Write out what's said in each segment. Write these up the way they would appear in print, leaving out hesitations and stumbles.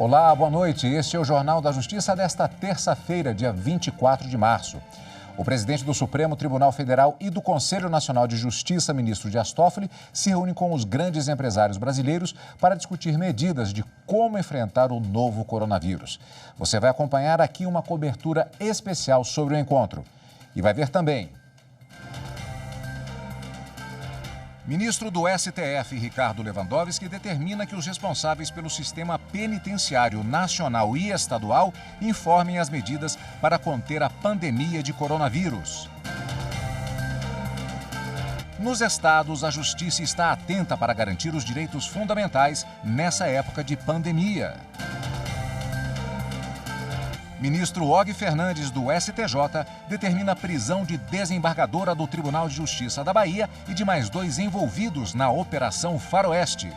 Olá, boa noite. Este é o Jornal da Justiça desta terça-feira, dia 24 de março. O presidente do Supremo Tribunal Federal e do Conselho Nacional de Justiça, ministro Dias Toffoli, se reúne com os grandes empresários brasileiros para discutir medidas de como enfrentar o novo coronavírus. Você vai acompanhar aqui uma cobertura especial sobre o encontro. E vai ver também: ministro do STF, Ricardo Lewandowski, determina que os responsáveis pelo sistema penitenciário nacional e estadual informem as medidas para conter a pandemia de coronavírus. Nos estados, a justiça está atenta para garantir os direitos fundamentais nessa época de pandemia. Ministro Og Fernandes, do STJ, determina a prisão de desembargadora do Tribunal de Justiça da Bahia e de mais 2 envolvidos na Operação Faroeste.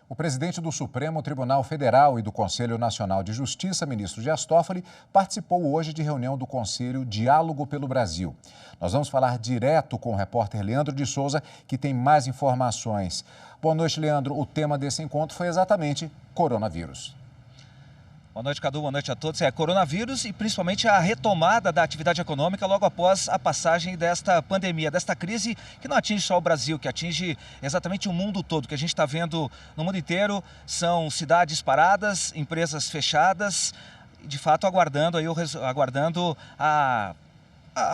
O presidente do Supremo Tribunal Federal e do Conselho Nacional de Justiça, ministro Dias Toffoli, participou hoje de reunião do Conselho Diálogo pelo Brasil. Nós vamos falar direto com o repórter Leandro de Souza, que tem mais informações. Boa noite, Leandro. O tema desse encontro foi exatamente coronavírus. Boa noite, Cadu. Boa noite a todos. Coronavírus e principalmente a retomada da atividade econômica logo após a passagem desta pandemia, desta crise que não atinge só o Brasil, que atinge exatamente o mundo todo. O que a gente está vendo no mundo inteiro são cidades paradas, empresas fechadas, de fato aguardando a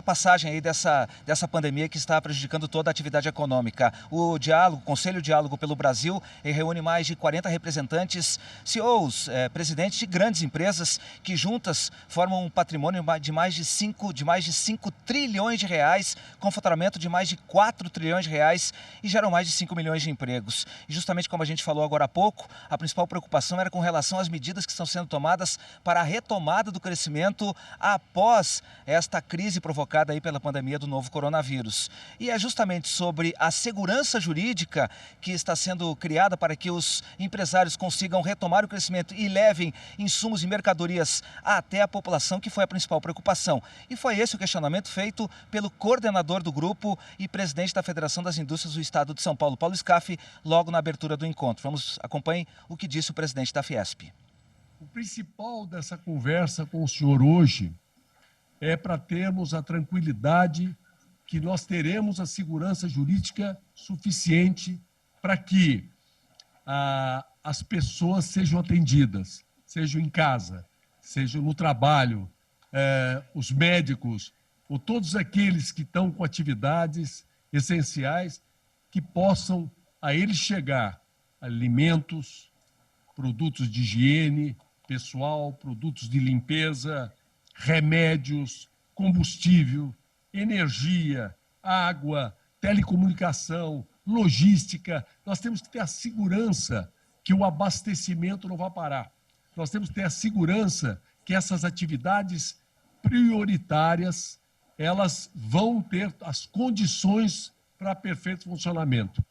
passagem aí dessa pandemia que está prejudicando toda a atividade econômica. O Conselho Diálogo pelo Brasil reúne mais de 40 representantes, CEOs, presidentes de grandes empresas que juntas formam um patrimônio de mais de 5 trilhões de reais, com faturamento de mais de 4 trilhões de reais e geram mais de 5 milhões de empregos. E justamente como a gente falou agora há pouco, a principal preocupação era com relação às medidas que estão sendo tomadas para a retomada do crescimento após esta crise provocada aí pela pandemia do novo coronavírus. E é justamente sobre a segurança jurídica que está sendo criada para que os empresários consigam retomar o crescimento e levem insumos e mercadorias até a população, que foi a principal preocupação. E foi esse o questionamento feito pelo coordenador do grupo e presidente da Federação das Indústrias do Estado de São Paulo, Paulo Scaff, logo na abertura do encontro. Acompanhe o que disse o presidente da Fiesp. O principal dessa conversa com o senhor hoje é para termos a tranquilidade que nós teremos a segurança jurídica suficiente para que as pessoas sejam atendidas, sejam em casa, sejam no trabalho, os médicos, ou todos aqueles que estão com atividades essenciais, que possam a eles chegar alimentos, produtos de higiene pessoal, produtos de limpeza, remédios, combustível, energia, água, telecomunicação, logística. Nós temos que ter a segurança que o abastecimento não vai parar. Nós temos que ter a segurança que essas atividades prioritárias, elas vão ter as condições para perfeito funcionamento.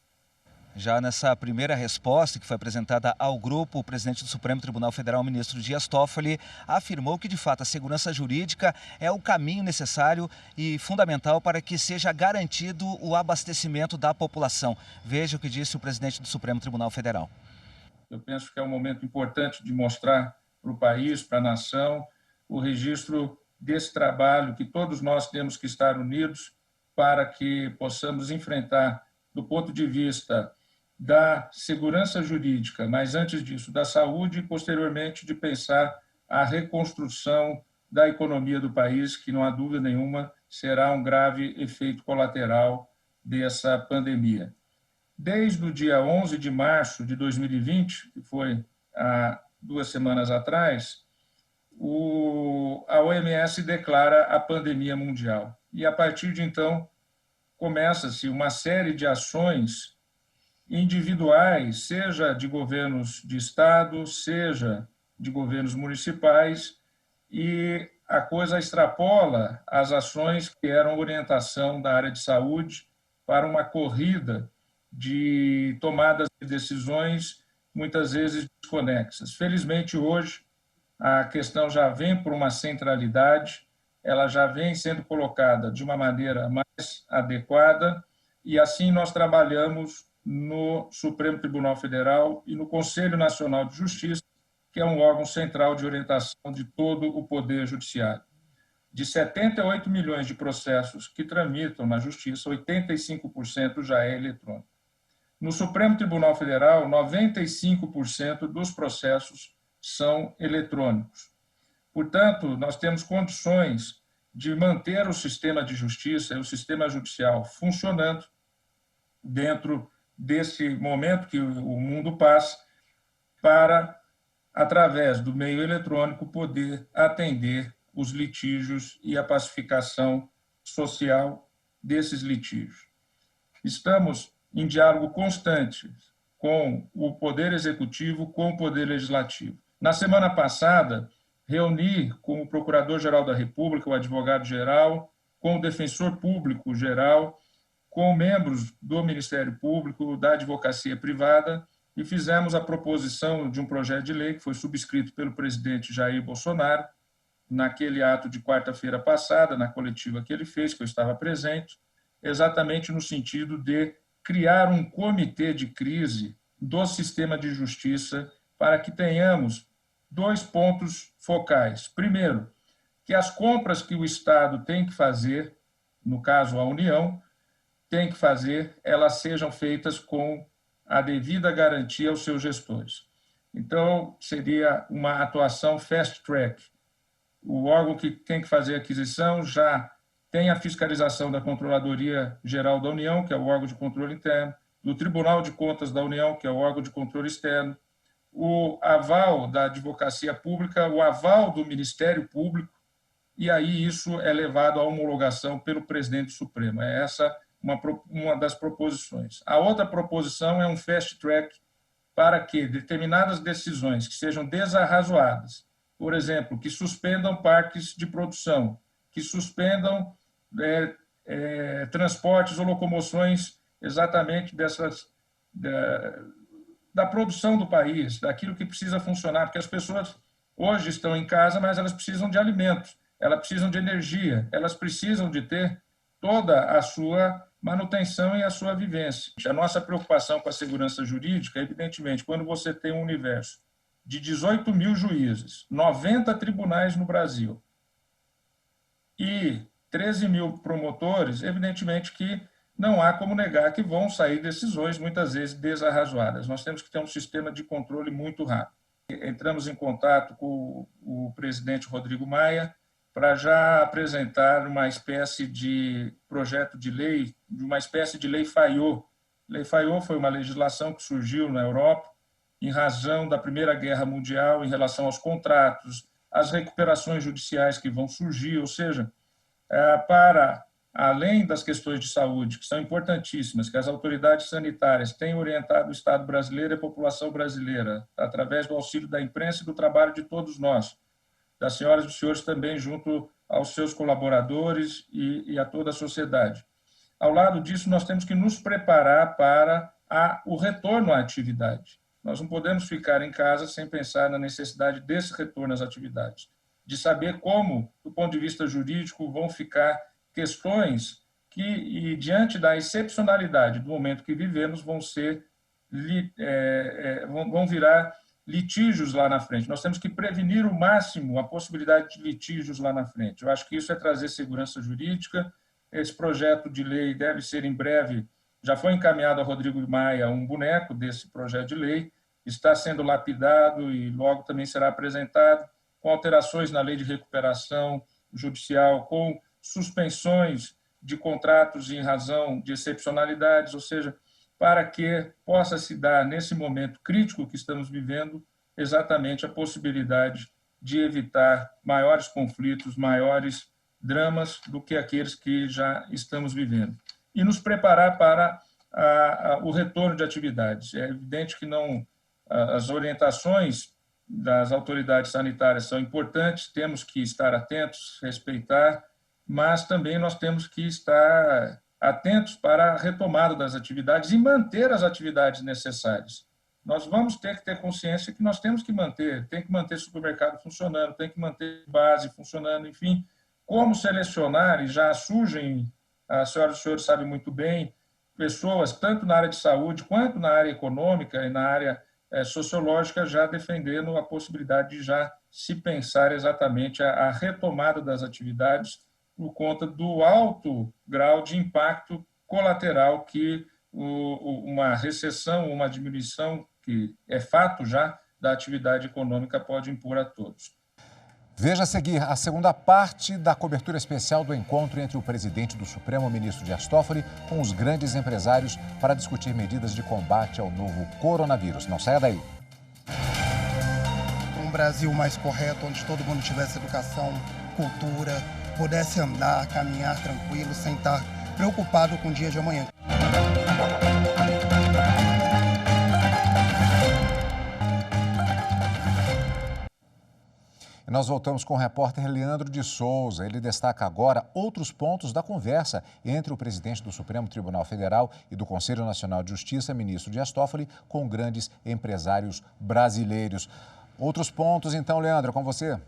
Já nessa primeira resposta que foi apresentada ao grupo, o presidente do Supremo Tribunal Federal, o ministro Dias Toffoli, afirmou que, de fato, a segurança jurídica é o caminho necessário e fundamental para que seja garantido o abastecimento da população. Veja o que disse o presidente do Supremo Tribunal Federal. Eu penso que é um momento importante de mostrar para o país, para a nação, o registro desse trabalho, que todos nós temos que estar unidos para que possamos enfrentar, do ponto de vista da segurança jurídica, mas antes disso, da saúde e, posteriormente, de pensar a reconstrução da economia do país, que, não há dúvida nenhuma, será um grave efeito colateral dessa pandemia. Desde o dia 11 de março de 2020, que foi há 2 semanas atrás, a OMS declara a pandemia mundial. E, a partir de então, começa-se uma série de ações individuais, seja de governos de estado, seja de governos municipais, e a coisa extrapola as ações que eram orientação da área de saúde para uma corrida de tomadas de decisões, muitas vezes desconexas. Felizmente, hoje, a questão já vem por uma centralidade, ela já vem sendo colocada de uma maneira mais adequada e assim nós trabalhamos no Supremo Tribunal Federal e no Conselho Nacional de Justiça, que é um órgão central de orientação de todo o Poder Judiciário. De 78 milhões de processos que tramitam na Justiça, 85% já é eletrônico. No Supremo Tribunal Federal, 95% dos processos são eletrônicos. Portanto, nós temos condições de manter o sistema de justiça e o sistema judicial funcionando dentro desse momento que o mundo passa, para, através do meio eletrônico, poder atender os litígios e a pacificação social desses litígios. Estamos em diálogo constante com o Poder Executivo, com o Poder Legislativo. Na semana passada, reuni com o Procurador-Geral da República, o Advogado-Geral, com o Defensor Público-Geral, com membros do Ministério Público, da Advocacia Privada, e fizemos a proposição de um projeto de lei que foi subscrito pelo presidente Jair Bolsonaro, naquele ato de quarta-feira passada, na coletiva que ele fez, que eu estava presente, exatamente no sentido de criar um comitê de crise do sistema de justiça para que tenhamos 2 pontos focais. Primeiro, que as compras que o Estado tem que fazer, no caso a União, tem que fazer, elas sejam feitas com a devida garantia aos seus gestores. Então, seria uma atuação fast track. O órgão que tem que fazer a aquisição já tem a fiscalização da Controladoria Geral da União, que é o órgão de controle interno, do Tribunal de Contas da União, que é o órgão de controle externo, o aval da Advocacia Pública, o aval do Ministério Público, e aí isso é levado à homologação pelo presidente Supremo. É essa uma das proposições. A outra proposição é um fast track para que determinadas decisões que sejam desarrazoadas, por exemplo, que suspendam parques de produção, que suspendam transportes ou locomoções exatamente da produção do país, daquilo que precisa funcionar, porque as pessoas hoje estão em casa, mas elas precisam de alimentos, elas precisam de energia, elas precisam de ter toda a sua manutenção e a sua vivência. A nossa preocupação com a segurança jurídica, evidentemente, quando você tem um universo de 18 mil juízes, 90 tribunais no Brasil e 13 mil promotores, evidentemente que não há como negar que vão sair decisões, muitas vezes desarrazoadas. Nós temos que ter um sistema de controle muito rápido. Entramos em contato com o presidente Rodrigo Maia para já apresentar uma espécie de projeto de lei, uma espécie de lei Fayot. Lei Fayot foi uma legislação que surgiu na Europa em razão da Primeira Guerra Mundial, em relação aos contratos, às recuperações judiciais que vão surgir, ou seja, para além das questões de saúde, que são importantíssimas, que as autoridades sanitárias têm orientado o Estado brasileiro e a população brasileira, através do auxílio da imprensa e do trabalho de todos nós, das senhoras e dos senhores também junto aos seus colaboradores e a toda a sociedade. Ao lado disso, nós temos que nos preparar para o retorno à atividade. Nós não podemos ficar em casa sem pensar na necessidade desse retorno às atividades, de saber como, do ponto de vista jurídico, vão ficar questões que, diante da excepcionalidade do momento que vivemos, vão virar litígios lá na frente. Nós temos que prevenir o máximo a possibilidade de litígios lá na frente. Eu acho que isso é trazer segurança jurídica. Esse projeto de lei deve ser em breve, já foi encaminhado a Rodrigo Maia um boneco desse projeto de lei, está sendo lapidado e logo também será apresentado, com alterações na lei de recuperação judicial, com suspensões de contratos em razão de excepcionalidades, ou seja, para que possa se dar, nesse momento crítico que estamos vivendo, exatamente a possibilidade de evitar maiores conflitos, maiores dramas do que aqueles que já estamos vivendo. E nos preparar para o retorno de atividades. É evidente que as orientações das autoridades sanitárias são importantes, temos que estar atentos, respeitar, mas também nós temos que estar atentos para a retomada das atividades e manter as atividades necessárias. Nós vamos ter que ter consciência que nós temos que manter, tem que manter supermercado funcionando, tem que manter base funcionando, enfim, como selecionar, e já surgem, a senhora e os senhores sabem muito bem, pessoas, tanto na área de saúde, quanto na área econômica e na área sociológica, já defendendo a possibilidade de já se pensar exatamente a retomada das atividades por conta do alto grau de impacto colateral que uma recessão, uma diminuição, que é fato já, da atividade econômica pode impor a todos. Veja a seguir a segunda parte da cobertura especial do encontro entre o presidente do Supremo, ministro Dias Toffoli, com os grandes empresários para discutir medidas de combate ao novo coronavírus. Não saia daí. Um Brasil mais correto, onde todo mundo tivesse educação, cultura, pudesse andar, caminhar tranquilo, sem estar preocupado com o dia de amanhã. E nós voltamos com o repórter Leandro de Souza. Ele destaca agora outros pontos da conversa entre o presidente do Supremo Tribunal Federal e do Conselho Nacional de Justiça, ministro Dias Toffoli, com grandes empresários brasileiros. Outros pontos, então, Leandro, com você.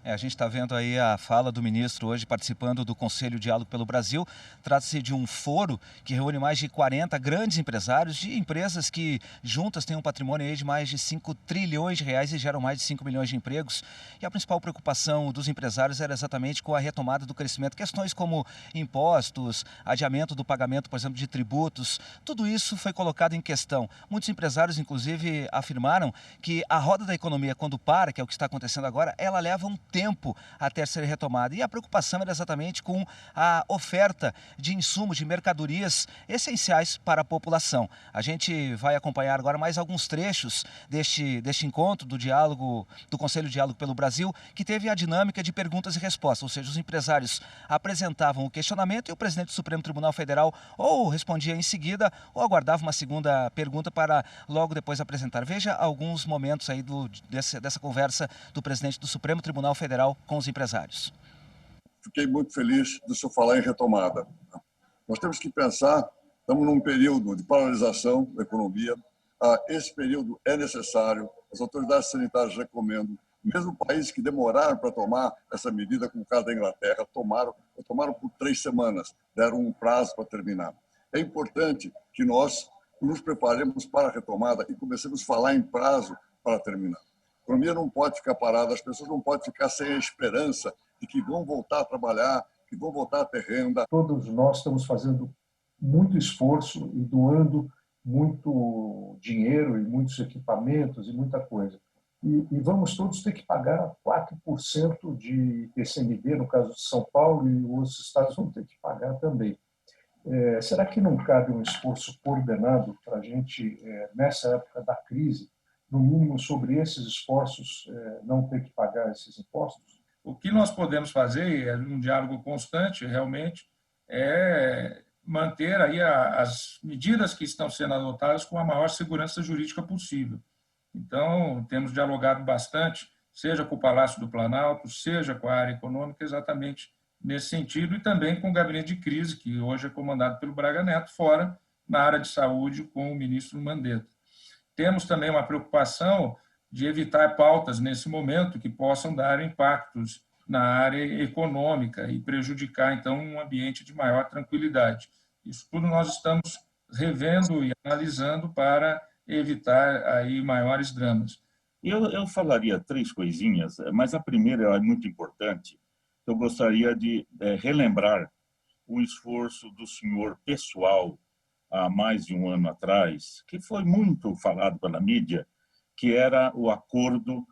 A gente está vendo aí a fala do ministro hoje participando do Conselho Diálogo pelo Brasil. Trata-se de um foro que reúne mais de 40 grandes empresários de empresas que juntas têm um patrimônio aí de mais de 5 trilhões de reais e geram mais de 5 milhões de empregos. E a principal preocupação dos empresários era exatamente com a retomada do crescimento. Questões como impostos, adiamento do pagamento, por exemplo, de tributos, tudo isso foi colocado em questão. Muitos empresários, inclusive, afirmaram que a roda da economia, quando para, que é o que está acontecendo agora, ela leva um tempo até ser retomada. E a preocupação era exatamente com a oferta de insumos, de mercadorias essenciais para a população. A gente vai acompanhar agora mais alguns trechos deste encontro do diálogo, do Conselho Diálogo pelo Brasil, que teve a dinâmica de perguntas e respostas, ou seja, os empresários apresentavam o questionamento e o presidente do Supremo Tribunal Federal ou respondia em seguida ou aguardava uma segunda pergunta para logo depois apresentar. Veja alguns momentos aí dessa conversa do presidente do Supremo Tribunal Federal com os empresários. Fiquei muito feliz do senhor falar em retomada. Nós temos que pensar, estamos num período de paralisação da economia, esse período é necessário, as autoridades sanitárias recomendam, mesmo países que demoraram para tomar essa medida, como o caso da Inglaterra, tomaram por 3 semanas, deram um prazo para terminar. É importante que nós nos preparemos para a retomada e comecemos a falar em prazo para terminar. A economia não pode ficar parada, as pessoas não podem ficar sem a esperança de que vão voltar a trabalhar, que vão voltar a ter renda. Todos nós estamos fazendo muito esforço e doando muito dinheiro e muitos equipamentos e muita coisa. E vamos todos ter que pagar 4% de IPCMD, no caso de São Paulo, e os estados vão ter que pagar também. Será que não cabe um esforço coordenado para a gente, nessa época da crise, no mínimo sobre esses esforços, não ter que pagar esses impostos? O que nós podemos fazer, é um diálogo constante, realmente, é manter aí as medidas que estão sendo adotadas com a maior segurança jurídica possível. Então, temos dialogado bastante, seja com o Palácio do Planalto, seja com a área econômica, exatamente nesse sentido, e também com o gabinete de crise, que hoje é comandado pelo Braga Neto, fora na área de saúde com o ministro Mandetta. Temos também uma preocupação de evitar pautas nesse momento que possam dar impactos na área econômica e prejudicar, então, um ambiente de maior tranquilidade. Isso tudo nós estamos revendo e analisando para evitar aí maiores dramas. Eu falaria 3 coisinhas, mas a primeira é muito importante. Eu gostaria de relembrar o esforço do senhor pessoal há mais de um ano atrás, que foi muito falado pela mídia, que era o acordo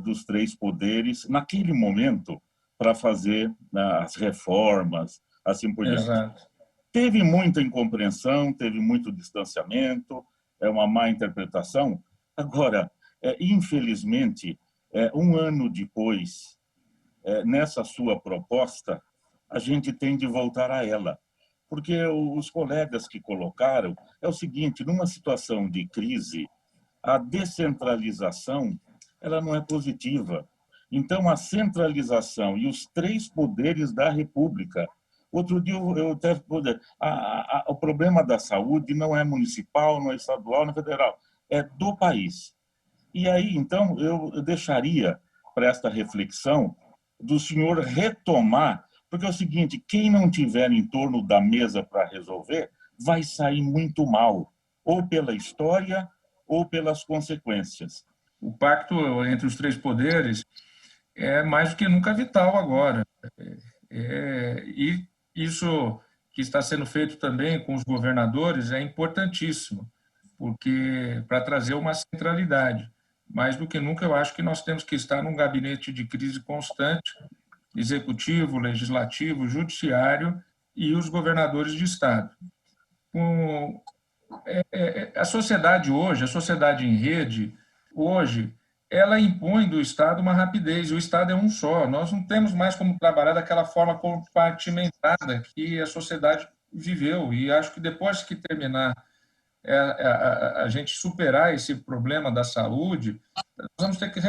dos 3 poderes, naquele momento, para fazer as reformas, assim por diante. Exato. Teve muita incompreensão, teve muito distanciamento, uma má interpretação. Agora, infelizmente, um ano depois, nessa sua proposta, a gente tem de voltar a ela. Porque os colegas que colocaram, é o seguinte, numa situação de crise, a descentralização ela não é positiva. Então, a centralização e os 3 poderes da República. Outro dia, eu até o problema da saúde não é municipal, não é estadual, não é federal, é do país. E aí, então, eu deixaria para esta reflexão do senhor retomar, porque é o seguinte, quem não tiver em torno da mesa para resolver, vai sair muito mal, ou pela história ou pelas consequências. O pacto entre os três poderes é mais do que nunca vital agora. E isso que está sendo feito também com os governadores é importantíssimo, porque para trazer uma centralidade. Mais do que nunca, eu acho que nós temos que estar num gabinete de crise constante, executivo, legislativo, judiciário e os governadores de Estado. A sociedade hoje, a sociedade em rede, hoje, ela impõe do Estado uma rapidez, e o Estado é um só. Nós não temos mais como trabalhar daquela forma compartimentada que a sociedade viveu, e acho que depois que terminar a gente superar esse problema da saúde, nós vamos ter que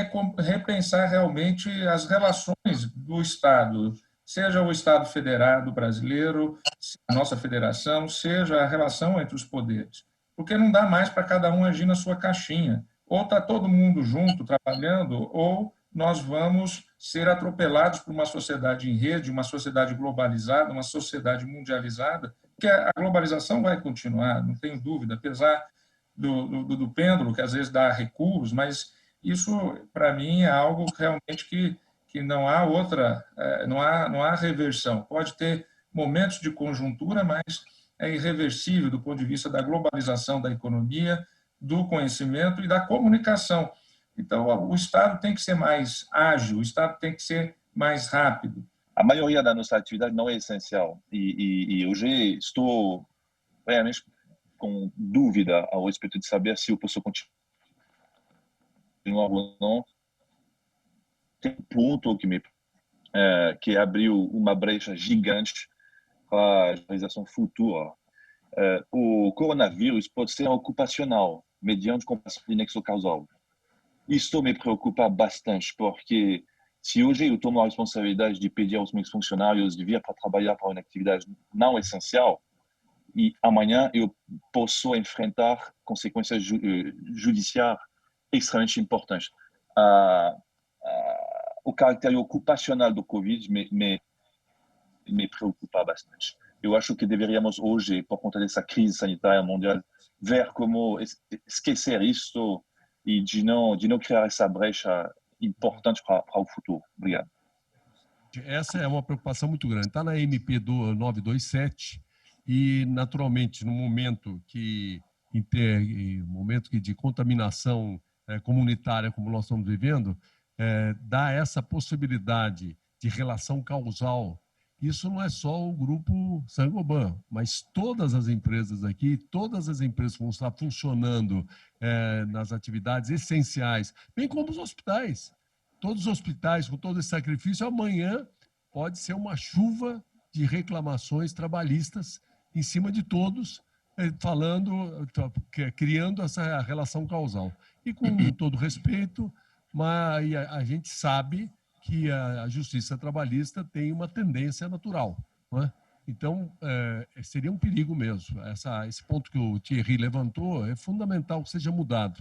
repensar realmente as relações do Estado, seja o Estado federado brasileiro, a nossa federação, seja a relação entre os poderes. Porque não dá mais para cada um agir na sua caixinha. Ou está todo mundo junto, trabalhando, ou nós vamos ser atropelados por uma sociedade em rede, uma sociedade globalizada, uma sociedade mundializada, porque a globalização vai continuar, não tenho dúvida, apesar do pêndulo, que às vezes dá recuos, mas isso, para mim, é algo realmente que não há outra, não há reversão. Pode ter momentos de conjuntura, mas é irreversível do ponto de vista da globalização da economia, do conhecimento e da comunicação. Então, o Estado tem que ser mais ágil, o Estado tem que ser mais rápido. A maioria da nossa atividade não é essencial. E hoje estou realmente com dúvida ao respeito de saber se eu posso continuar ou não. Tem um ponto que abriu uma brecha gigante para a realização futura. O coronavírus pode ser ocupacional, mediante comprovação de nexo causal. Isso me preocupa bastante, porque se hoje eu tomo a responsabilidade de pedir aos meus funcionários de vir para trabalhar para uma atividade não essencial, e amanhã eu posso enfrentar consequências judiciais extremamente importantes. O caráter ocupacional do Covid me preocupa bastante. Eu acho que deveríamos hoje, por conta dessa crise sanitária mundial, ver como esquecer isso e de não criar essa brecha importante para o futuro. Obrigado. Essa é uma preocupação muito grande. Está na MP 927 e, naturalmente, no momento de contaminação comunitária como nós estamos vivendo, dá essa possibilidade de relação causal. Isso não é só o grupo Saint-Gobain, mas todas as empresas aqui, todas as empresas que vão estar funcionando nas atividades essenciais, bem como os hospitais. Todos os hospitais, com todo esse sacrifício, amanhã pode ser uma chuva de reclamações trabalhistas em cima de todos, criando essa relação causal. E com todo respeito, mas a gente sabe que a justiça trabalhista tem uma tendência natural, não é? Então, seria um perigo mesmo. Esse ponto que o Thierry levantou é fundamental que seja mudado.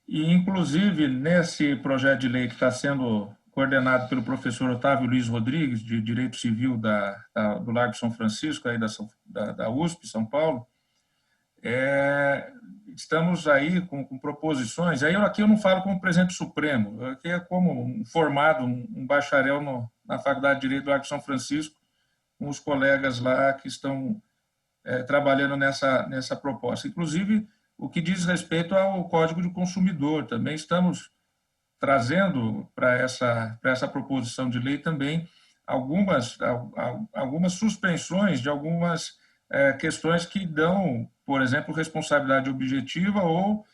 E, inclusive, nesse projeto de lei que está sendo coordenado pelo professor Otávio Luiz Rodrigues, de Direito Civil do Largo São Francisco, aí da USP, São Paulo, estamos aí com proposições. Aí aqui eu não falo como presidente supremo, aqui é como um formado, um bacharel na Faculdade de Direito do Largo São Francisco, com os colegas lá que estão trabalhando nessa proposta. Inclusive, o que diz respeito ao Código do Consumidor, também estamos trazendo para essa proposição de lei também algumas suspensões de algumas questões que dão, por exemplo, responsabilidade objetiva ou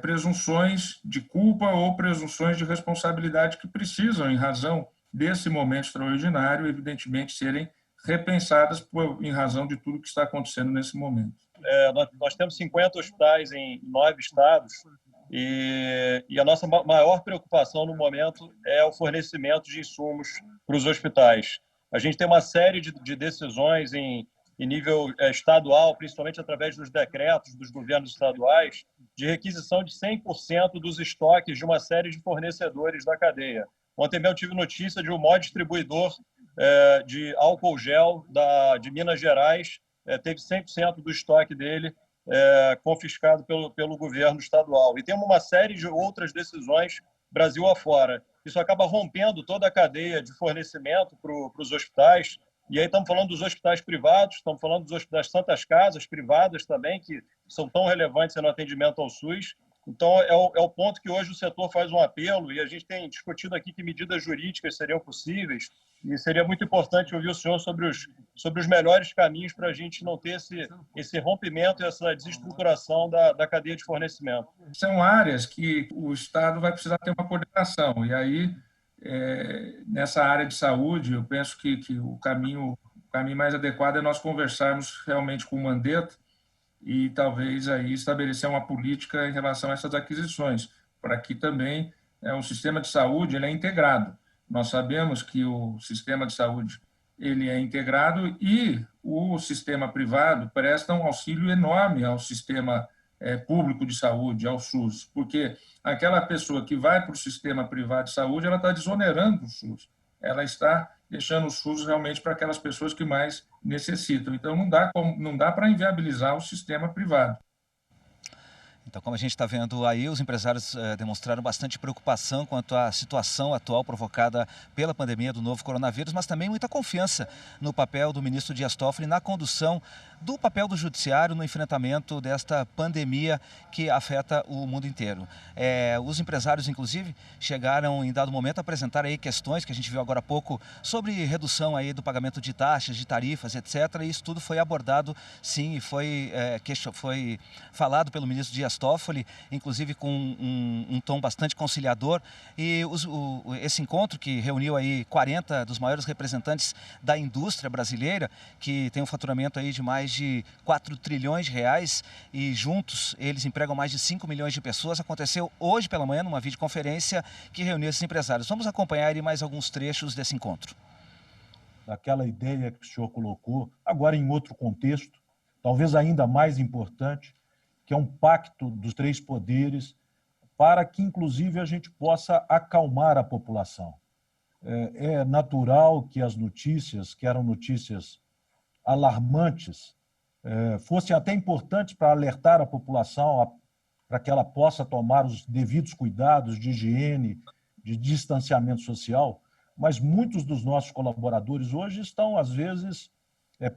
presunções de culpa ou presunções de responsabilidade que precisam, em razão desse momento extraordinário, evidentemente, serem repensadas em razão de tudo que está acontecendo nesse momento. Nós temos 50 hospitais em 9 estados e a nossa maior preocupação no momento é o fornecimento de insumos para os hospitais. A gente tem uma série de decisões em nível estadual, principalmente através dos decretos dos governos estaduais, de requisição de 100% dos estoques de uma série de fornecedores da cadeia. Ontem mesmo eu tive notícia de um maior distribuidor de álcool gel de Minas Gerais teve 100% do estoque dele confiscado pelo governo estadual. E temos uma série de outras decisões Brasil afora. Isso acaba rompendo toda a cadeia de fornecimento para os hospitais. E aí estamos falando dos hospitais privados, estamos falando das santas casas privadas também, que são tão relevantes no atendimento ao SUS. Então, é o ponto que hoje o setor faz um apelo, e a gente tem discutido aqui que medidas jurídicas seriam possíveis, e seria muito importante ouvir o senhor sobre os melhores caminhos para a gente não ter esse rompimento e essa desestruturação da cadeia de fornecimento. São áreas que o Estado vai precisar ter uma coordenação, e aí, nessa área de saúde, eu penso que o caminho mais adequado é nós conversarmos realmente com o Mandetta, e talvez aí estabelecer uma política em relação a essas aquisições, para que também o sistema de saúde ele é integrado. Nós sabemos que o sistema de saúde ele é integrado e o sistema privado presta um auxílio enorme ao sistema público de saúde, ao SUS, porque aquela pessoa que vai para o sistema privado de saúde, ela está desonerando o SUS, ela está deixando o SUS realmente para aquelas pessoas que mais necessitam. Então, não dá para inviabilizar o sistema privado. Então, como a gente está vendo aí, os empresários demonstraram bastante preocupação quanto à situação atual provocada pela pandemia do novo coronavírus, mas também muita confiança no papel do ministro Dias Toffoli na condução do papel do judiciário no enfrentamento desta pandemia que afeta o mundo inteiro. Os empresários, inclusive, chegaram em dado momento a apresentar aí questões que a gente viu agora há pouco sobre redução aí do pagamento de taxas, de tarifas, etc. E isso tudo foi abordado, sim, e foi falado pelo ministro Dias Toffoli, inclusive com um tom bastante conciliador. E esse encontro que reuniu aí 40 dos maiores representantes da indústria brasileira, que tem um faturamento aí de mais de 4 trilhões de reais e juntos eles empregam mais de 5 milhões de pessoas, aconteceu hoje pela manhã numa videoconferência que reuniu esses empresários. Vamos acompanhar aí mais alguns trechos desse encontro. Daquela ideia que o senhor colocou, agora em outro contexto, talvez ainda mais importante, que é um pacto dos três poderes para que, inclusive, a gente possa acalmar a população. É natural que as notícias, que eram notícias alarmantes, fossem até importantes para alertar a população, para que ela possa tomar os devidos cuidados de higiene, de distanciamento social, mas muitos dos nossos colaboradores hoje estão, às vezes,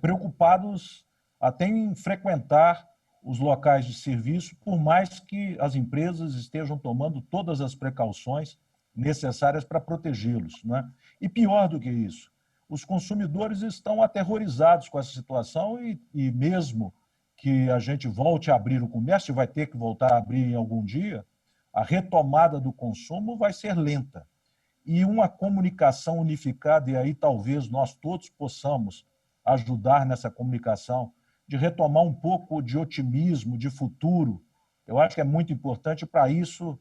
preocupados até em frequentar os locais de serviço, por mais que as empresas estejam tomando todas as precauções necessárias para protegê-los, né? E pior do que isso, os consumidores estão aterrorizados com essa situação e mesmo que a gente volte a abrir o comércio, vai ter que voltar a abrir em algum dia, a retomada do consumo vai ser lenta. E uma comunicação unificada, e aí talvez nós todos possamos ajudar nessa comunicação, de retomar um pouco de otimismo, de futuro. Eu acho que é muito importante para isso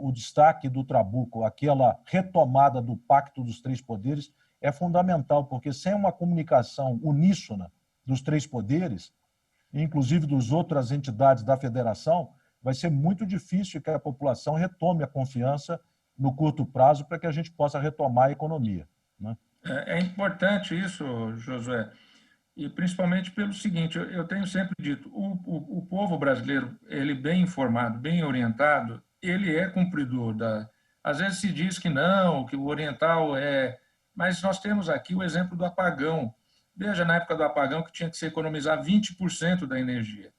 o destaque do Trabuco, aquela retomada do Pacto dos Três Poderes é fundamental, porque sem uma comunicação uníssona dos três poderes, inclusive das outras entidades da federação, vai ser muito difícil que a população retome a confiança no curto prazo para que a gente possa retomar a economia, né? É importante isso, Josué. E principalmente pelo seguinte, eu tenho sempre dito, o povo brasileiro, ele bem informado, bem orientado, ele é cumpridor Às vezes se diz que não, que o oriental é... Mas nós temos aqui o exemplo do apagão. Veja, na época do apagão, que tinha que se economizar 20% da energia.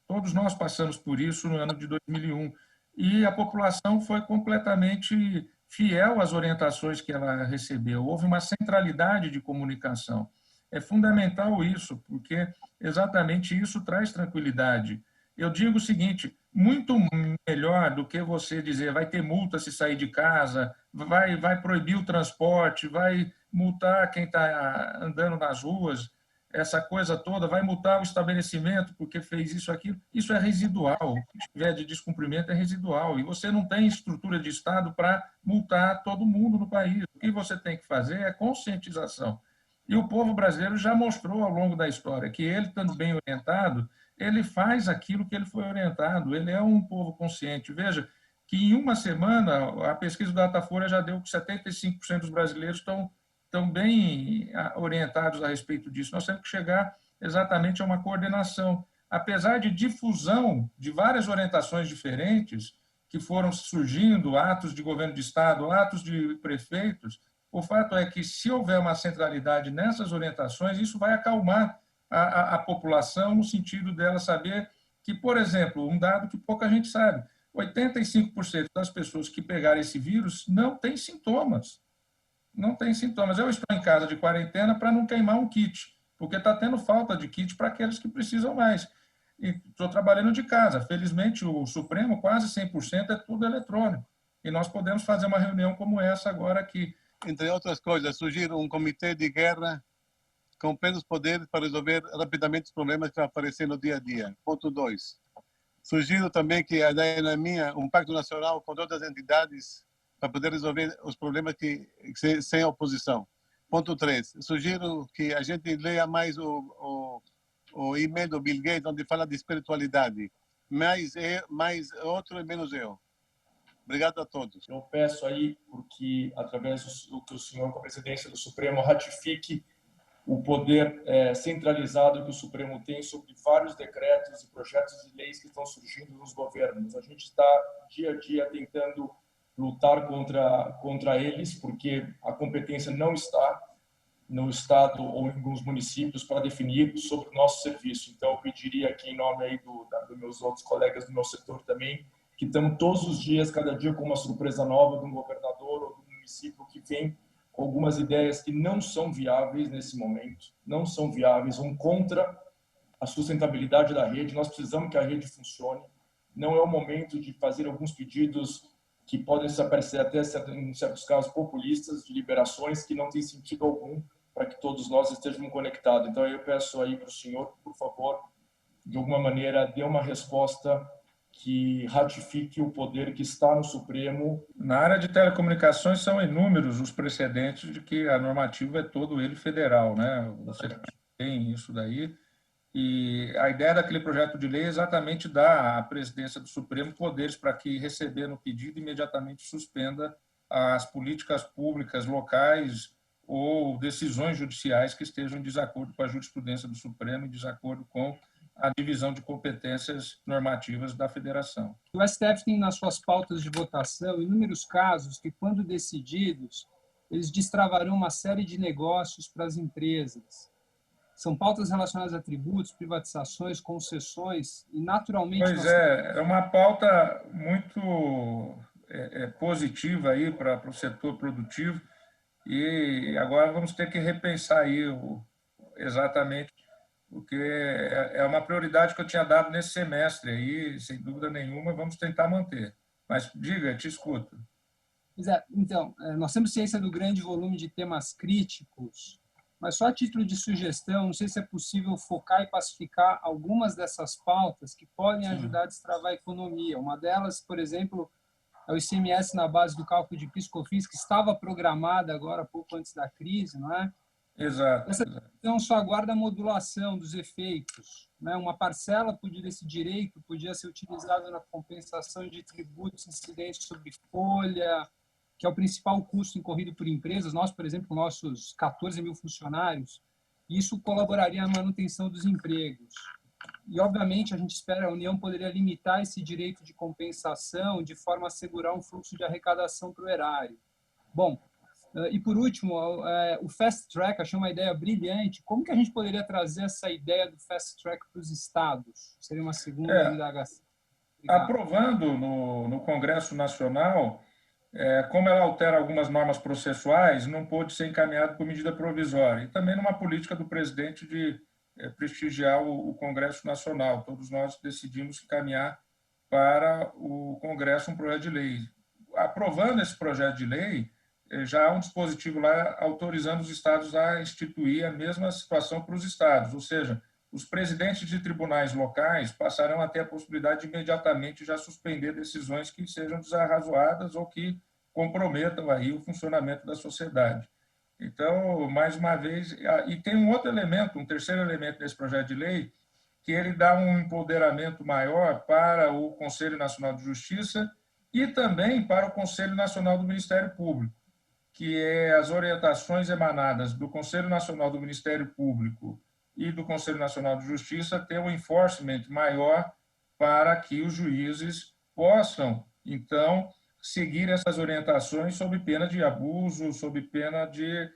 Todos nós passamos por isso no ano de 2001. E a população foi completamente fiel às orientações que ela recebeu. Houve uma centralidade de comunicação. É fundamental isso, porque exatamente isso traz tranquilidade. Eu digo o seguinte, muito melhor do que você dizer vai ter multa se sair de casa, vai proibir o transporte, vai multar quem está andando nas ruas, essa coisa toda, vai multar o estabelecimento porque fez isso, aquilo. Isso é residual, o que tiver de descumprimento é residual, e você não tem estrutura de Estado para multar todo mundo no país. O que você tem que fazer é conscientização. E o povo brasileiro já mostrou ao longo da história que ele, estando bem orientado, ele faz aquilo que ele foi orientado, ele é um povo consciente. Veja que em uma semana, a pesquisa do Datafolha já deu que 75% dos brasileiros estão bem orientados a respeito disso. Nós temos que chegar exatamente é uma coordenação. Apesar de difusão de várias orientações diferentes que foram surgindo, atos de governo de Estado, atos de prefeitos, o fato é que, se houver uma centralidade nessas orientações, isso vai acalmar a população, no sentido dela saber que, por exemplo, um dado que pouca gente sabe, 85% das pessoas que pegaram esse vírus não têm sintomas. Não tem sintomas. Eu estou em casa de quarentena para não queimar um kit, porque está tendo falta de kit para aqueles que precisam mais. E estou trabalhando de casa. Felizmente, o Supremo, quase 100% é tudo eletrônico. E nós podemos fazer uma reunião como essa agora aqui. Entre outras coisas, sugiro um comitê de guerra com plenos poderes para resolver rapidamente os problemas que aparecem no dia a dia. Ponto 2. Sugiro também que a ideia não é minha, um pacto nacional com todas as entidades para poder resolver os problemas sem oposição. Ponto 3. Sugiro que a gente leia mais o e-mail do Bill Gates, onde fala de espiritualidade. Mais outro e menos eu. Obrigado a todos. Eu peço aí porque, através do que o senhor, com a presidência do Supremo, ratifique o poder centralizado que o Supremo tem sobre vários decretos e projetos de leis que estão surgindo nos governos. A gente está, dia a dia, tentando lutar contra eles, porque a competência não está no Estado ou em alguns municípios para definir sobre o nosso serviço. Então, eu pediria aqui, em nome aí dos meus outros colegas do meu setor também, que estamos todos os dias, cada dia, com uma surpresa nova de um governador ou de um município que vem com algumas ideias que não são viáveis nesse momento, não são viáveis, vão contra a sustentabilidade da rede. Nós precisamos que a rede funcione. Não é o momento de fazer alguns pedidos que podem se aparecer até, em certos casos, populistas, de liberações que não têm sentido algum para que todos nós estejamos conectados. Então, eu peço aí para o senhor, por favor, de alguma maneira, dê uma resposta que ratifique o poder que está no Supremo. Na área de telecomunicações são inúmeros os precedentes de que a normativa é todo ele federal, né? Você tem isso daí. E a ideia daquele projeto de lei é exatamente dar à presidência do Supremo poderes para que, recebendo o pedido, imediatamente suspenda as políticas públicas locais ou decisões judiciais que estejam em desacordo com a jurisprudência do Supremo, em desacordo com a divisão de competências normativas da federação. O STF tem nas suas pautas de votação inúmeros casos que, quando decididos, eles destravarão uma série de negócios para as empresas. São pautas relacionadas a tributos, privatizações, concessões e, naturalmente... Pois é uma pauta muito positiva aí para o setor produtivo e agora vamos ter que repensar aí exatamente, porque é uma prioridade que eu tinha dado nesse semestre aí, sem dúvida nenhuma, vamos tentar manter. Mas diga, te escuto. Então, nós temos ciência do grande volume de temas críticos, mas só a título de sugestão, não sei se é possível focar e pacificar algumas dessas pautas que podem ajudar a destravar a economia. Uma delas, por exemplo, é o ICMS na base do cálculo de PIS/COFINS, que estava programada agora, pouco antes da crise, não é? Exato. Essa questão só aguarda a modulação dos efeitos, né? Uma parcela desse direito podia ser utilizada na compensação de tributos incidentes sobre folha, que é o principal custo incorrido por empresas. Nós, por exemplo, com nossos 14 mil funcionários, isso colaboraria na manutenção dos empregos. E, obviamente, a gente espera, a União poderia limitar esse direito de compensação de forma a assegurar um fluxo de arrecadação para o erário. Bom, e por último, o Fast Track, achei uma ideia brilhante. Como que a gente poderia trazer essa ideia do Fast Track para os estados? Seria uma segunda indagação. Aprovando no Congresso Nacional, como ela altera algumas normas processuais, não pôde ser encaminhado por medida provisória. E também numa política do presidente de prestigiar o Congresso Nacional. Todos nós decidimos encaminhar para o Congresso um projeto de lei. Aprovando esse projeto de lei, já há um dispositivo lá autorizando os estados a instituir a mesma situação para os estados, ou seja, os presidentes de tribunais locais passarão a ter a possibilidade de imediatamente já suspender decisões que sejam desarrazoadas ou que comprometam aí o funcionamento da sociedade. Então, mais uma vez, e tem um outro elemento, um terceiro elemento desse projeto de lei, que ele dá um empoderamento maior para o Conselho Nacional de Justiça e também para o Conselho Nacional do Ministério Público, que é as orientações emanadas do Conselho Nacional do Ministério Público e do Conselho Nacional de Justiça ter um enforcement maior para que os juízes possam, então, seguir essas orientações sob pena de abuso, sob pena de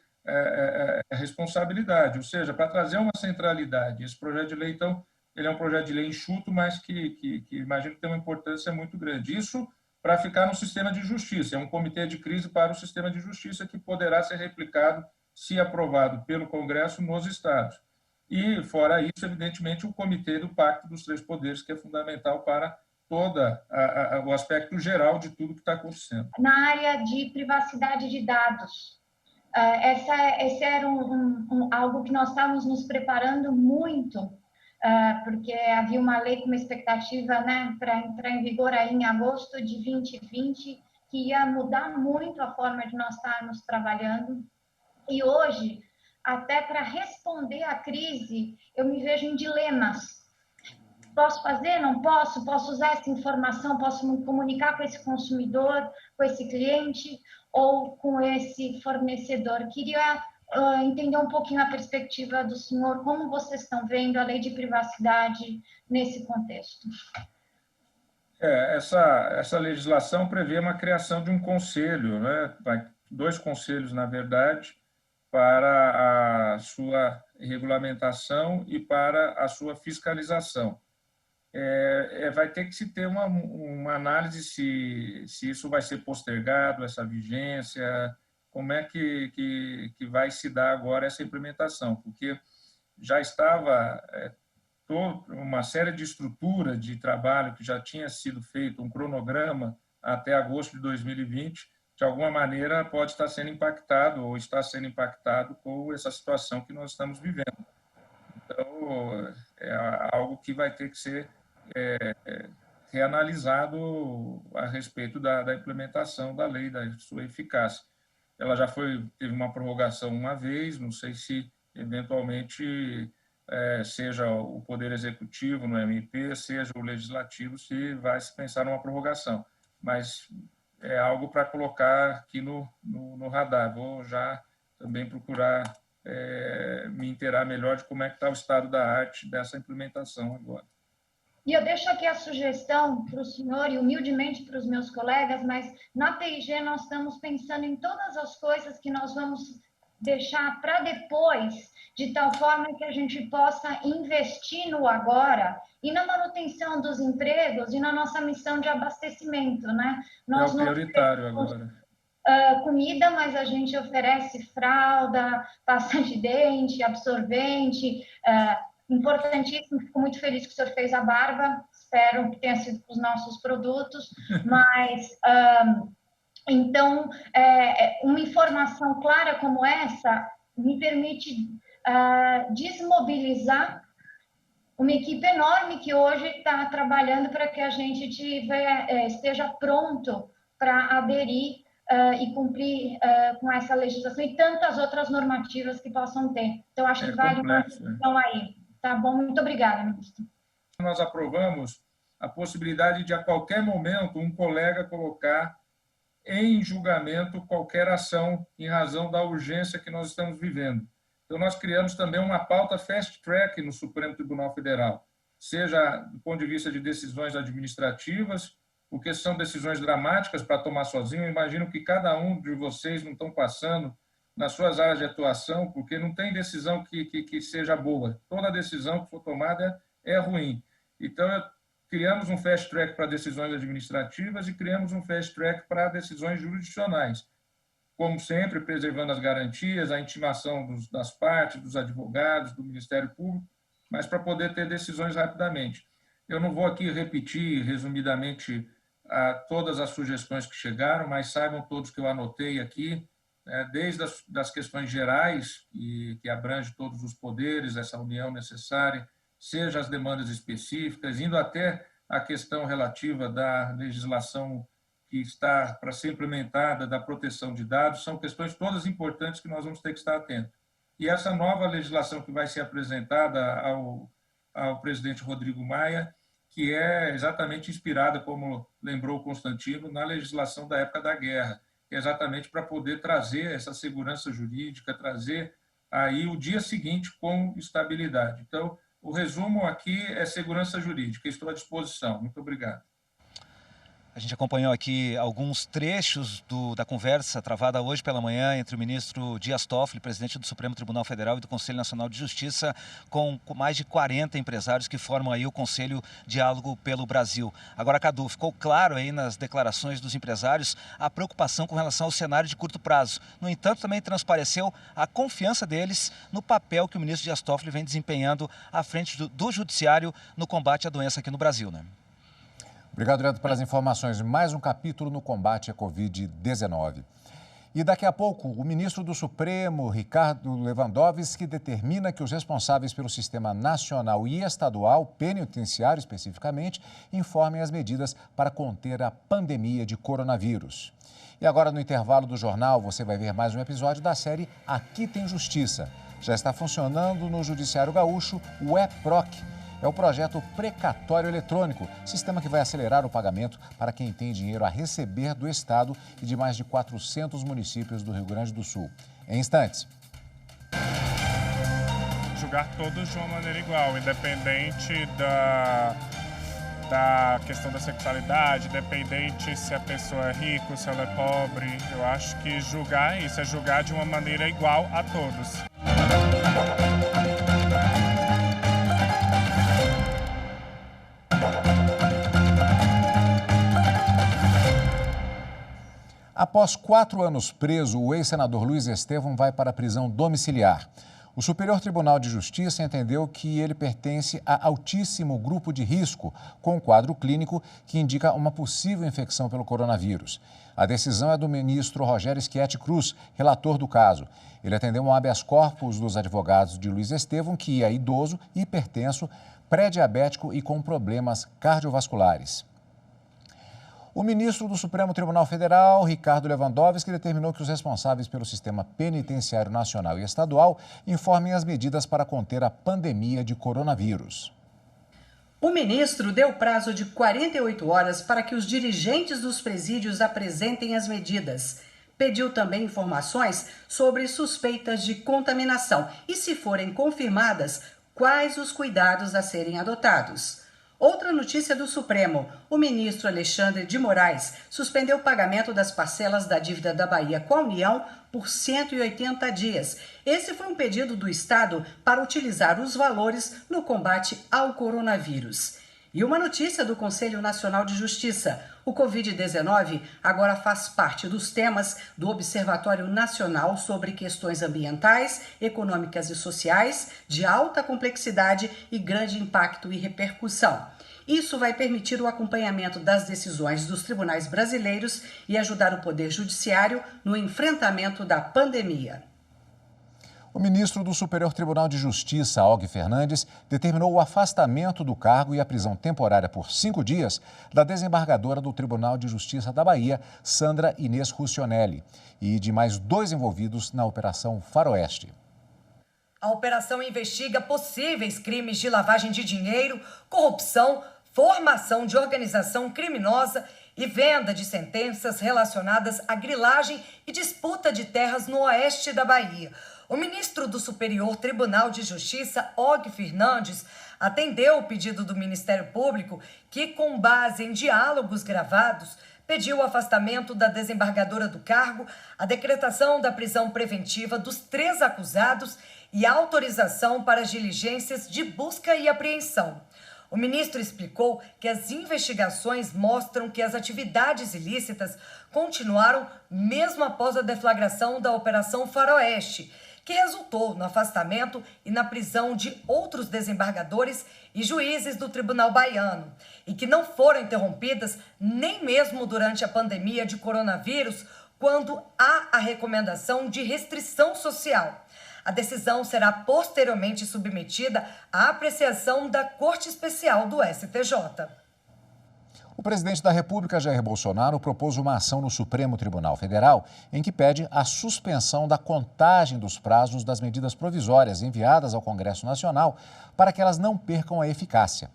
responsabilidade, ou seja, para trazer uma centralidade. Esse projeto de lei, então, ele é um projeto de lei enxuto, mas que imagino que tem uma importância muito grande. Isso para ficar no sistema de justiça. É um comitê de crise para o sistema de justiça que poderá ser replicado, se aprovado pelo Congresso, nos estados. E, fora isso, evidentemente, o comitê do Pacto dos Três Poderes, que é fundamental para todo o aspecto geral de tudo que está acontecendo. Na área de privacidade de dados, esse era algo que nós estávamos nos preparando muito, porque havia uma lei com uma expectativa, né, para entrar em vigor aí em agosto de 2020, que ia mudar muito a forma de nós estarmos trabalhando. E hoje, até para responder à crise, eu me vejo em dilemas. Posso fazer? Não posso? Posso usar essa informação? Posso me comunicar com esse consumidor, com esse cliente ou com esse fornecedor? Queria entender um pouquinho a perspectiva do senhor, como vocês estão vendo a lei de privacidade nesse contexto. Essa legislação prevê uma criação de um conselho, né? 2 conselhos, na verdade, para a sua regulamentação e para a sua fiscalização. Vai ter que se ter uma análise se isso vai ser postergado, essa vigência, como é que vai se dar agora essa implementação, porque já estava toda uma série de estrutura de trabalho que já tinha sido feito, um cronograma até agosto de 2020, de alguma maneira pode estar sendo impactado ou está sendo impactado com essa situação que nós estamos vivendo. Então, é algo que vai ter que ser reanalisado a respeito da implementação da lei, da sua eficácia. Ela já teve uma prorrogação uma vez, não sei se eventualmente seja o Poder Executivo no MP, seja o Legislativo, se vai se pensar numa prorrogação, mas é algo para colocar aqui no radar. Vou já também procurar me inteirar melhor de como é que está o estado da arte dessa implementação agora. E eu deixo aqui a sugestão para o senhor e humildemente para os meus colegas, mas na PIG nós estamos pensando em todas as coisas que nós vamos deixar para depois, de tal forma que a gente possa investir no agora e na manutenção dos empregos e na nossa missão de abastecimento, né? Nós é o prioritário agora. Comida, mas a gente oferece fralda, pasta de dente, absorvente, importantíssimo, fico muito feliz que o senhor fez a barba, espero que tenha sido com os nossos produtos, mas, então, uma informação clara como essa me permite desmobilizar uma equipe enorme que hoje está trabalhando para que a gente esteja pronto para aderir e cumprir com essa legislação e tantas outras normativas que possam ter. Então, acho que vale uma discussão aí. Tá bom? Muito obrigada, ministro. Nós aprovamos a possibilidade de, a qualquer momento, um colega colocar em julgamento qualquer ação em razão da urgência que nós estamos vivendo. Então, nós criamos também uma pauta fast track no Supremo Tribunal Federal, seja do ponto de vista de decisões administrativas, porque são decisões dramáticas para tomar sozinho. Eu imagino que cada um de vocês não estão passando nas suas áreas de atuação, porque não tem decisão que seja boa. Toda decisão que for tomada é ruim. Então, criamos um fast track para decisões administrativas e criamos um fast track para decisões jurisdicionais. Como sempre, preservando as garantias, a intimação das partes, dos advogados, do Ministério Público, mas para poder ter decisões rapidamente. Eu não vou aqui repetir, resumidamente, todas as sugestões que chegaram, mas saibam todos que eu anotei aqui, desde das questões gerais, que abrange todos os poderes, essa união necessária, seja as demandas específicas, indo até a questão relativa da legislação que está para ser implementada, da proteção de dados, são questões todas importantes que nós vamos ter que estar atentos. E essa nova legislação que vai ser apresentada ao presidente Rodrigo Maia, que é exatamente inspirada, como lembrou o Constantino, na legislação da época da guerra, exatamente para poder trazer essa segurança jurídica, trazer aí o dia seguinte com estabilidade. Então, o resumo aqui é segurança jurídica. Estou à disposição. Muito obrigado. A gente acompanhou aqui alguns trechos da conversa travada hoje pela manhã entre o ministro Dias Toffoli, presidente do Supremo Tribunal Federal, e do Conselho Nacional de Justiça, com mais de 40 empresários que formam aí o Conselho Diálogo pelo Brasil. Agora, Cadu, ficou claro aí nas declarações dos empresários a preocupação com relação ao cenário de curto prazo. No entanto, também transpareceu a confiança deles no papel que o ministro Dias Toffoli vem desempenhando à frente do Judiciário no combate à doença aqui no Brasil, né? Obrigado, Leandro, pelas informações. Mais um capítulo no combate à Covid-19. E daqui a pouco, o ministro do Supremo, Ricardo Lewandowski, determina que os responsáveis pelo sistema nacional e estadual, penitenciário especificamente, informem as medidas para conter a pandemia de coronavírus. E agora, no intervalo do jornal, você vai ver mais um episódio da série Aqui Tem Justiça. Já está funcionando no Judiciário Gaúcho o E-Proc. É o projeto precatório eletrônico, sistema que vai acelerar o pagamento para quem tem dinheiro a receber do Estado e de mais de 400 municípios do Rio Grande do Sul. Em instantes. Julgar todos de uma maneira igual, independente da questão da sexualidade, independente se a pessoa é rica, se ela é pobre. Eu acho que julgar é isso, é julgar de uma maneira igual a todos. Após 4 anos preso, o ex-senador Luiz Estevão vai para a prisão domiciliar. O Superior Tribunal de Justiça entendeu que ele pertence a altíssimo grupo de risco, com um quadro clínico que indica uma possível infecção pelo coronavírus. A decisão é do ministro Rogério Schietti Cruz, relator do caso. Ele atendeu um habeas corpus dos advogados de Luiz Estevão, que é idoso, hipertenso, pré-diabético e com problemas cardiovasculares. O ministro do Supremo Tribunal Federal, Ricardo Lewandowski, determinou que os responsáveis pelo sistema penitenciário nacional e estadual informem as medidas para conter a pandemia de coronavírus. O ministro deu prazo de 48 horas para que os dirigentes dos presídios apresentem as medidas. Pediu também informações sobre suspeitas de contaminação e, se forem confirmadas, quais os cuidados a serem adotados. Outra notícia do Supremo: o ministro Alexandre de Moraes suspendeu o pagamento das parcelas da dívida da Bahia com a União por 180 dias. Esse foi um pedido do Estado para utilizar os valores no combate ao coronavírus. E uma notícia do Conselho Nacional de Justiça: o Covid-19 agora faz parte dos temas do Observatório Nacional sobre Questões Ambientais, Econômicas e Sociais de alta complexidade e grande impacto e repercussão. Isso vai permitir o acompanhamento das decisões dos tribunais brasileiros e ajudar o Poder Judiciário no enfrentamento da pandemia. O ministro do Superior Tribunal de Justiça, Og Fernandes, determinou o afastamento do cargo e a prisão temporária por 5 dias da desembargadora do Tribunal de Justiça da Bahia, Sandra Inês Ruscionelli, e de mais 2 envolvidos na Operação Faroeste. A operação investiga possíveis crimes de lavagem de dinheiro, corrupção, formação de organização criminosa e venda de sentenças relacionadas à grilagem e disputa de terras no oeste da Bahia. O ministro do Superior Tribunal de Justiça, Og Fernandes, atendeu o pedido do Ministério Público que, com base em diálogos gravados, pediu o afastamento da desembargadora do cargo, a decretação da prisão preventiva dos 3 acusados e a autorização para as diligências de busca e apreensão. O ministro explicou que as investigações mostram que as atividades ilícitas continuaram mesmo após a deflagração da Operação Faroeste, que resultou no afastamento e na prisão de outros desembargadores e juízes do Tribunal Baiano, e que não foram interrompidas nem mesmo durante a pandemia de coronavírus, quando há a recomendação de restrição social. A decisão será posteriormente submetida à apreciação da Corte Especial do STJ. O presidente da República, Jair Bolsonaro, propôs uma ação no Supremo Tribunal Federal em que pede a suspensão da contagem dos prazos das medidas provisórias enviadas ao Congresso Nacional para que elas não percam a eficácia.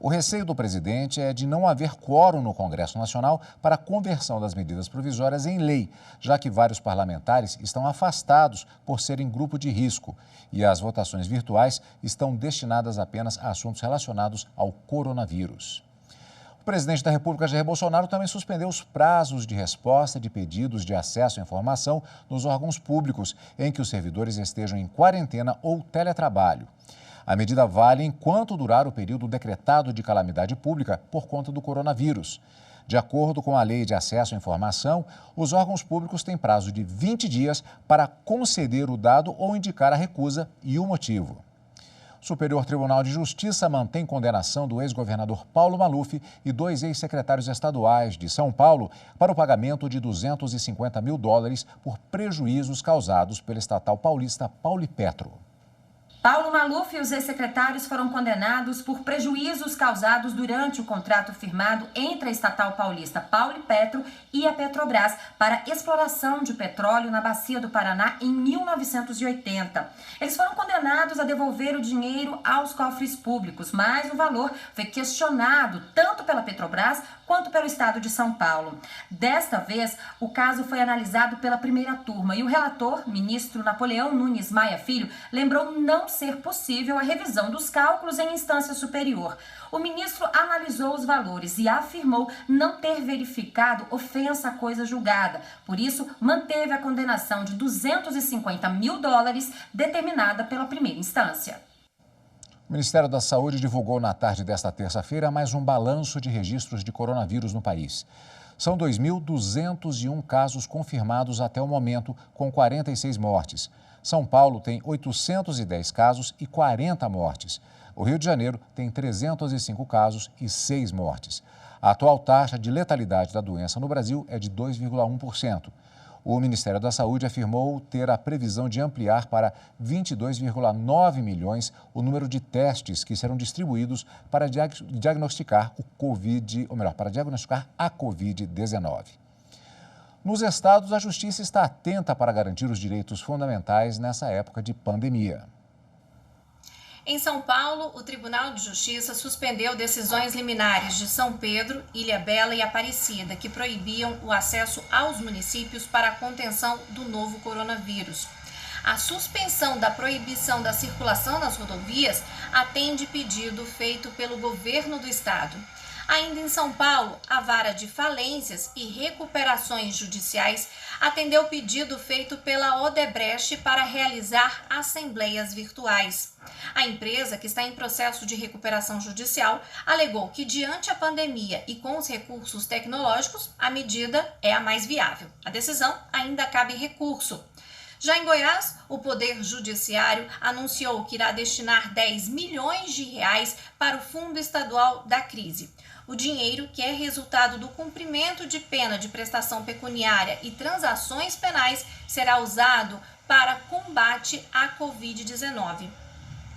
O receio do presidente é de não haver quórum no Congresso Nacional para a conversão das medidas provisórias em lei, já que vários parlamentares estão afastados por serem grupo de risco e as votações virtuais estão destinadas apenas a assuntos relacionados ao coronavírus. O presidente da República, Jair Bolsonaro, também suspendeu os prazos de resposta de pedidos de acesso à informação nos órgãos públicos em que os servidores estejam em quarentena ou teletrabalho. A medida vale enquanto durar o período decretado de calamidade pública por conta do coronavírus. De acordo com a Lei de Acesso à Informação, os órgãos públicos têm prazo de 20 dias para conceder o dado ou indicar a recusa e o motivo. O Superior Tribunal de Justiça mantém condenação do ex-governador Paulo Maluf e 2 ex-secretários estaduais de São Paulo para o pagamento de $250 mil por prejuízos causados pela estatal paulista Paulipetro. Paulo Maluf e os ex-secretários foram condenados por prejuízos causados durante o contrato firmado entre a estatal paulista Paulipetro e a Petrobras para exploração de petróleo na Bacia do Paraná em 1980. Eles foram condenados a devolver o dinheiro aos cofres públicos, mas o valor foi questionado tanto pela Petrobras quanto pelo estado de São Paulo. Desta vez, o caso foi analisado pela primeira turma e o relator, ministro Napoleão Nunes Maia Filho, lembrou não ser possível a revisão dos cálculos em instância superior. O ministro analisou os valores e afirmou não ter verificado ofensa à coisa julgada. Por isso, manteve a condenação de $250 mil determinada pela primeira instância. O Ministério da Saúde divulgou na tarde desta terça-feira mais um balanço de registros de coronavírus no país. São 2.201 casos confirmados até o momento, com 46 mortes. São Paulo tem 810 casos e 40 mortes. O Rio de Janeiro tem 305 casos e 6 mortes. A atual taxa de letalidade da doença no Brasil é de 2,1%. O Ministério da Saúde afirmou ter a previsão de ampliar para 22,9 milhões o número de testes que serão distribuídos para diagnosticar a Covid-19. Nos estados, a Justiça está atenta para garantir os direitos fundamentais nessa época de pandemia. Em São Paulo, o Tribunal de Justiça suspendeu decisões liminares de São Pedro, Ilhabela e Aparecida, que proibiam o acesso aos municípios para a contenção do novo coronavírus. A suspensão da proibição da circulação nas rodovias atende pedido feito pelo governo do estado. Ainda em São Paulo, a Vara de Falências e Recuperações Judiciais atendeu o pedido feito pela Odebrecht para realizar assembleias virtuais. A empresa, que está em processo de recuperação judicial, alegou que, diante a pandemia e com os recursos tecnológicos, a medida é a mais viável. A decisão ainda cabe recurso. Já em Goiás, o Poder Judiciário anunciou que irá destinar R$10 milhões para o Fundo Estadual da Crise. O dinheiro, que é resultado do cumprimento de pena de prestação pecuniária e transações penais, será usado para combate à Covid-19.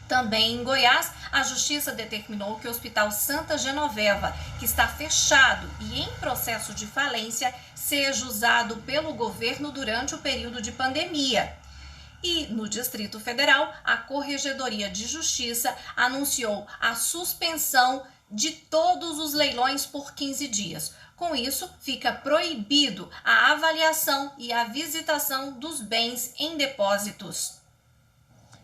Também em Goiás, a Justiça determinou que o Hospital Santa Genoveva, que está fechado e em processo de falência, seja usado pelo governo durante o período de pandemia. E, no Distrito Federal, a Corregedoria de Justiça anunciou a suspensão de todos os leilões por 15 dias. Com isso, fica proibido a avaliação e a visitação dos bens em depósitos.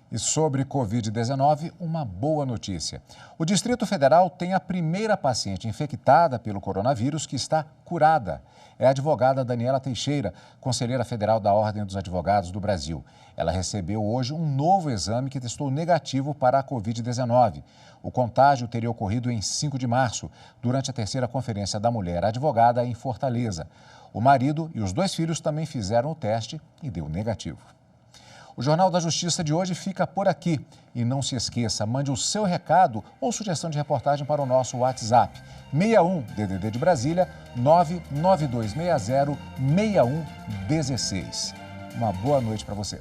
E sobre Covid-19, uma boa notícia. O Distrito Federal tem a primeira paciente infectada pelo coronavírus que está curada. É a advogada Daniela Teixeira, conselheira federal da Ordem dos Advogados do Brasil. Ela recebeu hoje um novo exame que testou negativo para a Covid-19. O contágio teria ocorrido em 5 de março, durante a terceira Conferência da Mulher Advogada em Fortaleza. O marido e os 2 filhos também fizeram o teste e deu negativo. O Jornal da Justiça de hoje fica por aqui. E não se esqueça, mande o seu recado ou sugestão de reportagem para o nosso WhatsApp. 61 DDD de Brasília, 99260 6116. Uma boa noite para você.